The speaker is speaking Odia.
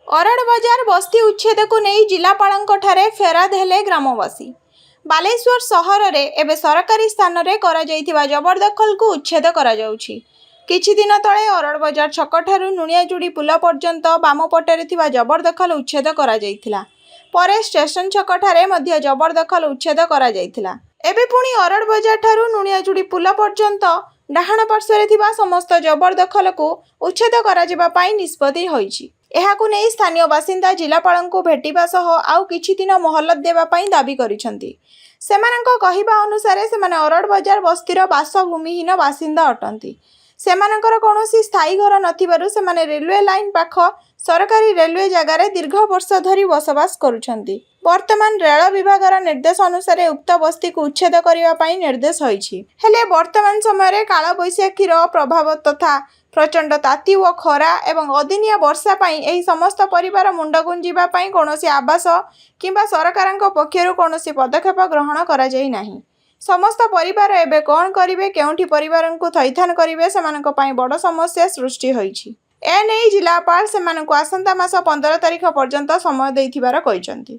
ଅରଡ଼ ବଜାର ବସ୍ତି ଉଚ୍ଛେଦକୁ ନେଇ ଜିଲ୍ଲାପାଳଙ୍କଠାରେ ଫେରାଦ ହେଲେ ଗ୍ରାମବାସୀ। ବାଲେଶ୍ୱର ସହରରେ ଏବେ ସରକାରୀ ସ୍ଥାନରେ କରାଯାଇଥିବା ଜବରଦଖଲକୁ ଉଚ୍ଛେଦ କରାଯାଉଛି। କିଛି ଦିନ ତଳେ ଅରଡ଼ ବଜାର ଛକଠାରୁ ନୁଣିଆଜୁଡ଼ି ପୁଲ ପର୍ଯ୍ୟନ୍ତ ବାମ ପଟରେ ଥିବା ଜବରଦଖଲ ଉଚ୍ଛେଦ କରାଯାଇଥିଲା। ପରେ ଷ୍ଟେସନ ଛକଠାରେ ମଧ୍ୟ ଜବରଦଖଲ ଉଚ୍ଛେଦ କରାଯାଇଥିଲା। ଏବେ ପୁଣି ଅରଡ଼ ବଜାରଠାରୁ ନୁଣିଆଜୁଡ଼ି ପୁଲ ପର୍ଯ୍ୟନ୍ତ ଡାହାଣ ପାର୍ଶ୍ୱରେ ଥିବା ସମସ୍ତ ଜବରଦଖଲକୁ ଉଚ୍ଛେଦ କରାଯିବା ପାଇଁ ନିଷ୍ପତ୍ତି ହୋଇଛି। ଏହାକୁ ନେଇ ସ୍ଥାନୀୟ ବାସିନ୍ଦା ଜିଲ୍ଲାପାଳଙ୍କୁ ଭେଟିବା ସହ ଆଉ କିଛି ଦିନ ମହଲତ ଦେବା ପାଇଁ ଦାବି କରିଛନ୍ତି। ସେମାନଙ୍କ କହିବା ଅନୁସାରେ ସେମାନେ ଅରଡ଼ ବଜାର ବସ୍ତିର ବାସଭୂମିହୀନ ବାସିନ୍ଦା ଅଟନ୍ତି। ସେମାନଙ୍କର କୌଣସି ସ୍ଥାୟୀ ଘର ନଥିବାରୁ ସେମାନେ ରେଲୱେ ଲାଇନ ପାଖ ସରକାରୀ ରେଲୱେ ଜାଗାରେ ଦୀର୍ଘ ବର୍ଷ ଧରି ବସବାସ କରୁଛନ୍ତି। ବର୍ତ୍ତମାନ ରେଳ ବିଭାଗର ନିର୍ଦ୍ଦେଶ ଅନୁସାରେ ଉକ୍ତ ବସ୍ତିକୁ ଉଚ୍ଛେଦ କରିବା ପାଇଁ ନିର୍ଦ୍ଦେଶ ହୋଇଛି। ହେଲେ ବର୍ତ୍ତମାନ ସମୟରେ କାଳବୈଶାଖୀର ପ୍ରଭାବ ତଥା ପ୍ରଚଣ୍ଡ ତାତି ଓ ଖରା ଏବଂ ଅଦିନିଆ ବର୍ଷା ପାଇଁ ଏହି ସମସ୍ତ ପରିବାର ମୁଣ୍ଡ ଗୁଞ୍ଜିବା ପାଇଁ କୌଣସି ଆବାସ କିମ୍ବା ସରକାରଙ୍କ ପକ୍ଷରୁ କୌଣସି ପଦକ୍ଷେପ ଗ୍ରହଣ କରାଯାଇ ନାହିଁ। ସମସ୍ତ ପରିବାର ଏବେ କ'ଣ କରିବେ, କେଉଁଠି ପରିବାରଙ୍କୁ ଥଇଥାନ କରିବେ, ସେମାନଙ୍କ ପାଇଁ ବଡ଼ ସମସ୍ୟା ସୃଷ୍ଟି ହୋଇଛି। ଏନେଇ ଜିଲ୍ଲାପାଳ ସେମାନଙ୍କୁ ଆସନ୍ତା ମାସ 15 ତାରିଖ ପର୍ଯ୍ୟନ୍ତ ସମୟ ଦେଇଥିବାର କହିଛନ୍ତି।